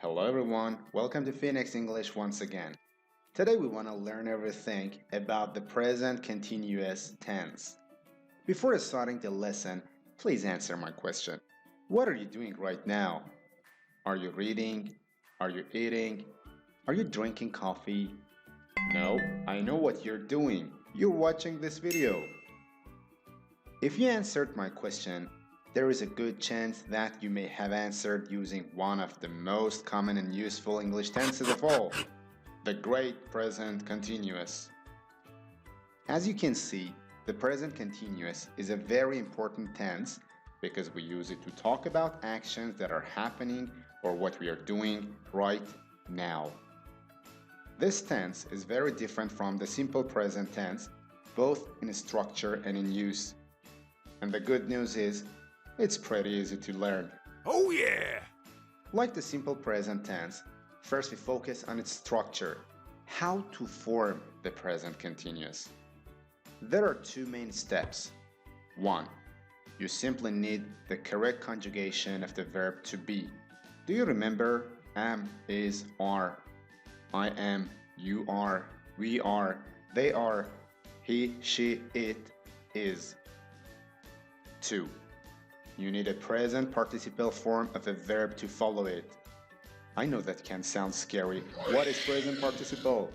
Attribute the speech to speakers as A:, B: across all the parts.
A: Hello everyone, welcome to Phoenix English once again. Today we want to learn everything about the present continuous tense. Before starting the lesson, please answer my question. What are you doing right now? Are you reading? Are you eating? Are you drinking coffee? No, I know what you're doing. You're watching this video. If you answered my question, there is a good chance that you may have answered using one of the most common and useful English tenses of all, the great present continuous. As you can see, the present continuous is a very important tense because we use it to talk about actions that are happening or what we are doing right now. This tense is very different from the simple present tense, both in structure and in use. And the good news is, it's pretty easy to learn.
B: Oh yeah!
A: Like the simple present tense, first we focus on its structure, how to form the present continuous. There are two main steps. 1. You simply need the correct conjugation of the verb to be. Do you remember am, is, are? I am, you are, we are, they are, he, she, it is. 2. You need a present participle form of a verb to follow it. I know that can sound scary. What is present participle?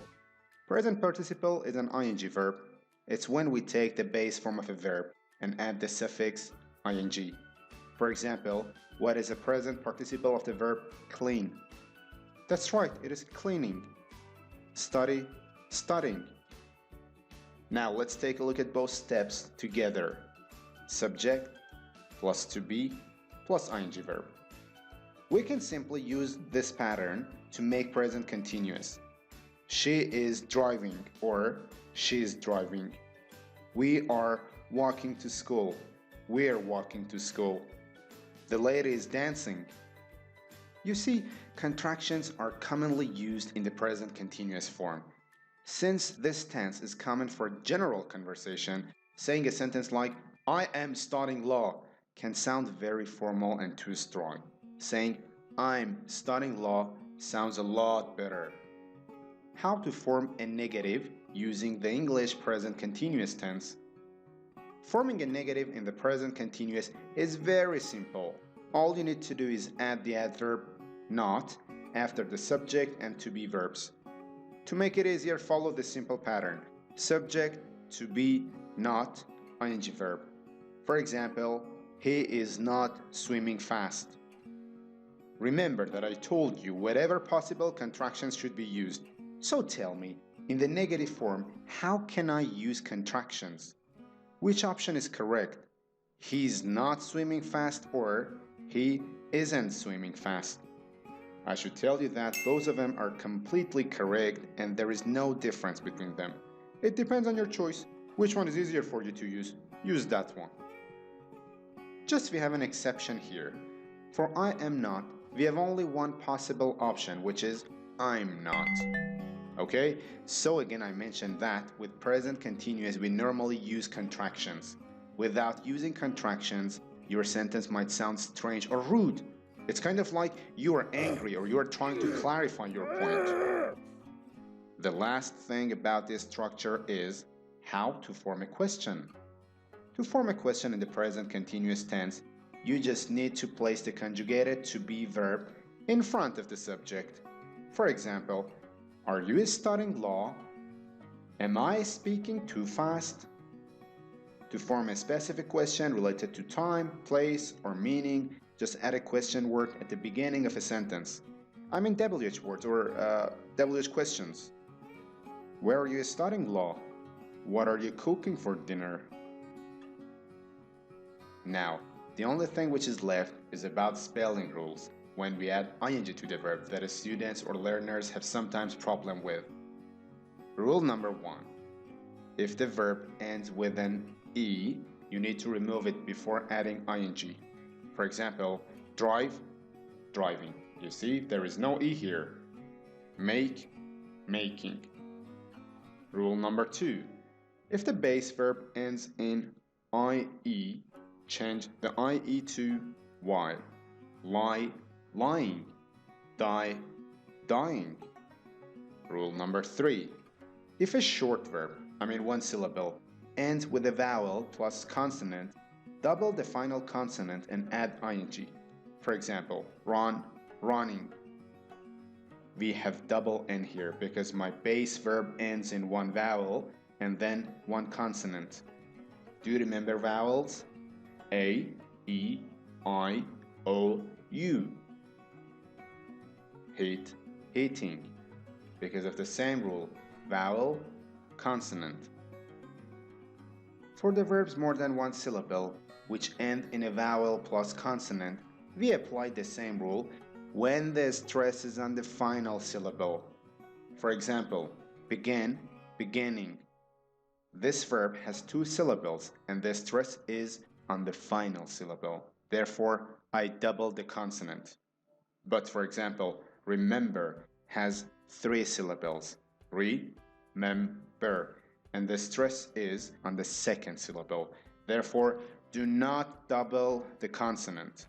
A: Present participle is an ing verb. It's when we take the base form of a verb and add the suffix ing. For example, what is a present participle of the verb clean? That's right, it is cleaning. Study, studying. Now let's take a look at both steps together. Subject plus to be plus ing verb. We can simply use this pattern to make present continuous. She is driving or she's driving. We are walking to school. We're walking to school. The lady is dancing. You see, contractions are commonly used in the present continuous form. Since this tense is common for general conversation, saying a sentence like I am studying law can sound very formal and too strong. Saying I'm studying law sounds a lot better. How to form a negative using the English present continuous tense? Forming a negative in the present continuous is very simple. All you need to do is add the adverb not after the subject and to be verbs. To make it easier, follow the simple pattern. Subject, to be, not, ing verb. For example, he is not swimming fast. Remember that I told you whatever possible contractions should be used. So tell me, in the negative form, how can I use contractions? Which option is correct? He's not swimming fast or he isn't swimming fast. I should tell you that both of them are completely correct and there is no difference between them. It depends on your choice. Which one is easier for you to use? Use that one. Just we have an exception here. For I am not, we have only one possible option, which is I'm not. Okay? So again, I mentioned that with present continuous, we normally use contractions. Without using contractions, your sentence might sound strange or rude. It's kind of like you are angry or you are trying to clarify your point. The last thing about this structure is how to form a question. To form a question in the present continuous tense, you just need to place the conjugated to be verb in front of the subject. For example, are you studying law? Am I speaking too fast? To form a specific question related to time, place, or meaning, just add a question word at the beginning of a sentence. I mean WH words or WH questions. Where are you studying law? What are you cooking for dinner? Now, the only thing which is left is about spelling rules when we add ing to the verb that students or learners have sometimes problem with. Rule number 1. If the verb ends with an E, you need to remove it before adding ing. For example, drive, driving. You see, there is no E here. Make, making. Rule number 2. If the base verb ends in IE, change the IE to Y. Lie, lying. die, dying. Rule number 3. If a short verb, one syllable, ends with a vowel plus consonant, double the final consonant and add ing. For example, run, running. We have double N here because my base verb ends in one vowel and then one consonant. Do you remember vowels? A, E, I, O, U. Hate, hating. Because of the same rule, vowel, consonant. For the verbs more than one syllable, which end in a vowel plus consonant, we apply the same rule when the stress is on the final syllable. For example, begin, beginning. This verb has two syllables and the stress is on the final syllable. Therefore, I double the consonant. But for example, remember has three syllables. Re-mem-ber. And the stress is on the second syllable. Therefore, do not double the consonant.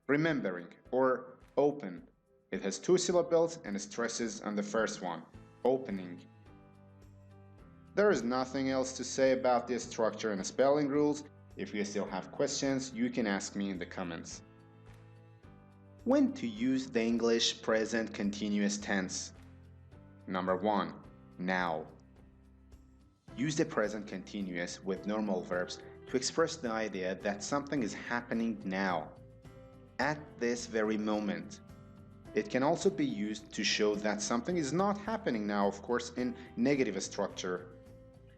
A: Remembering or open. It has two syllables and stresses on the first one. Opening. There is nothing else to say about this structure and spelling rules. If you still have questions, you can ask me in the comments. When to use the English present continuous tense? Number 1. Now. Use the present continuous with normal verbs to express the idea that something is happening now, at this very moment. It can also be used to show that something is not happening now, of course, in negative structure.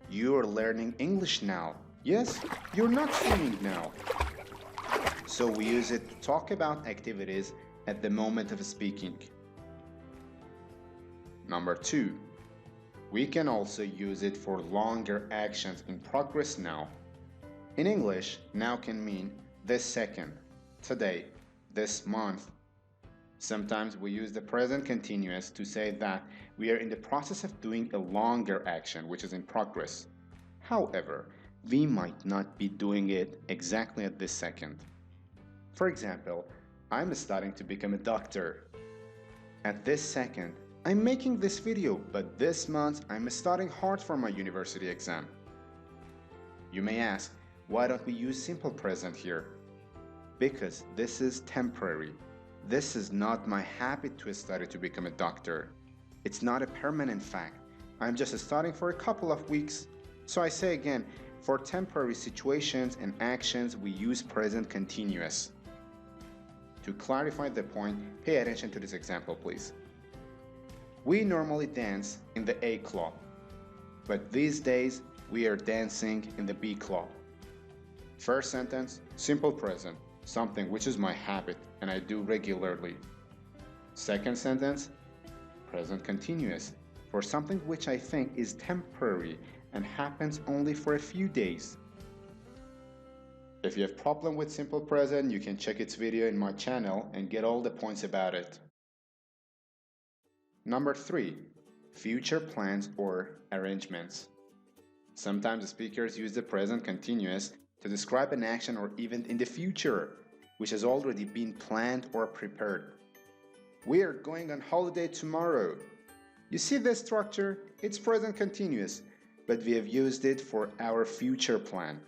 A: You are learning English now. Yes, you're not swimming now. So we use it to talk about activities at the moment of speaking. Number 2. We can also use it for longer actions in progress now. In English, now can mean this second, today, this month. Sometimes we use the present continuous to say that we are in the process of doing a longer action which is in progress. However, we might not be doing it exactly at this second. For example, I'm studying to become a doctor. At this second, I'm making this video, but this month I'm studying hard for my university exam. You may ask, why don't we use simple present here? Because this is temporary. This is not my habit to study to become a doctor. It's not a permanent fact. I'm just studying for a couple of weeks. So I say again, for temporary situations and actions, we use present continuous. To clarify the point, pay attention to this example, please. We normally dance in the A club, but these days we are dancing in the B club. First sentence, simple present, something which is my habit and I do regularly. Second sentence, present continuous, for something which I think is temporary and happens only for a few days. If you have problem with simple present, you can check its video in my channel and get all the points about it. Number 3. Future plans or arrangements. Sometimes speakers use the present continuous to describe an action or event in the future, which has already been planned or prepared. We are going on holiday tomorrow. You see this structure? It's present continuous, but we have used it for our future plan.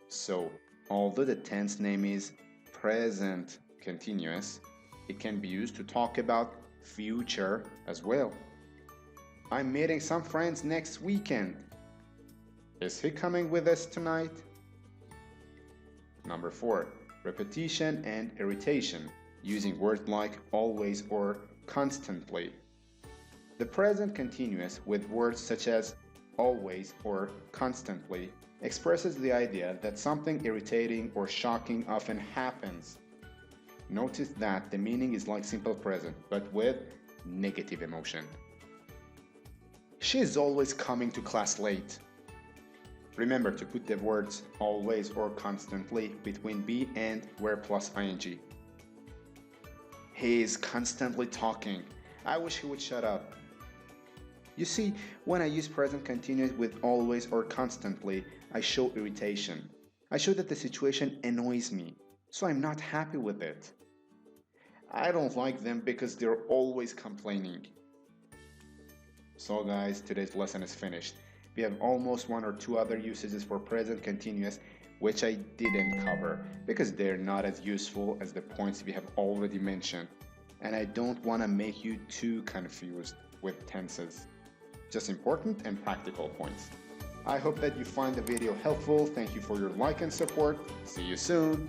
A: So, although the tense name is present continuous, it can be used to talk about future as well. I'm meeting some friends next weekend. Is he coming with us tonight? Number 4. Repetition and irritation, using words like always or constantly. The present continuous with words such as always or constantly expresses the idea that something irritating or shocking often happens. Notice that the meaning is like simple present, but with negative emotion. She is always coming to class late. Remember to put the words always or constantly between be and where plus ing. He is constantly talking. I wish he would shut up. You see, when I use present continuous with always or constantly, I show irritation. I show that the situation annoys me, so I'm not happy with it. I don't like them because they're always complaining. So guys, today's lesson is finished. We have almost one or two other usages for present continuous which I didn't cover because they're not as useful as the points we have already mentioned. And I don't want to make you too confused with tenses. Just important and practical points. I hope that you find the video helpful. Thank you for your like and support. See you soon.